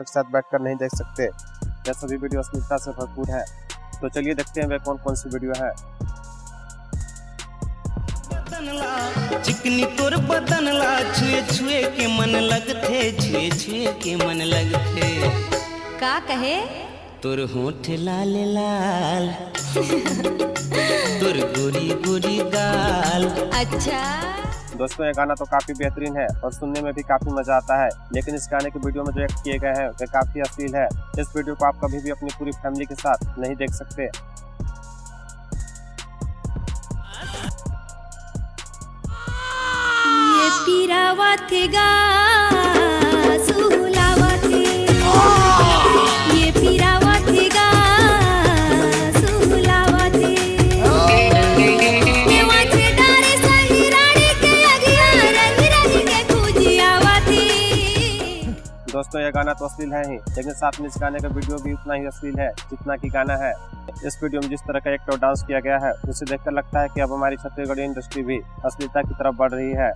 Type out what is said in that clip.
एक साथ बैठकर नहीं देख सकते। यह सभी वीडियो अश्लीलता से भरपूर है। तो चलिए देखते हैं वे कौन कौन सी वीडियो है। चिकनी तोर बदनला छुए छुए के मन लगथे, छुए छुए के मन लगथे। का कहे तोर होठ लाल लाल तोर गोरी गोरी गाल। अच्छा दोस्तों ये गाना तो काफी बेहतरीन है और सुनने में भी काफी मजा आता है, लेकिन इस गाने के वीडियो में जो एक्ट किए गए हैं वे काफी अश्लील है। इस वीडियो को आप कभी भी अपनी पूरी फैमिली के साथ नहीं देख सकते। ये पीरावा थे गा सुलावा थे, ये पीरावा थे गा सुलावा थे। नेवाचे डारे सही रानी के अगिया रंग रंग के खुजियावा थी। दोस्तों ये गाना तो अश्लील है ही, लेकिन साथ में इस गाने का वीडियो भी उतना ही अश्लील है जितना कि गाना है। इस वीडियो में जिस तरह का एक्ट और डांस किया गया है उसे देखकर लगता है कि अब हमारी छत्तीसगढ़ी इंडस्ट्री भी अश्लीलता की तरफ बढ़ रही है।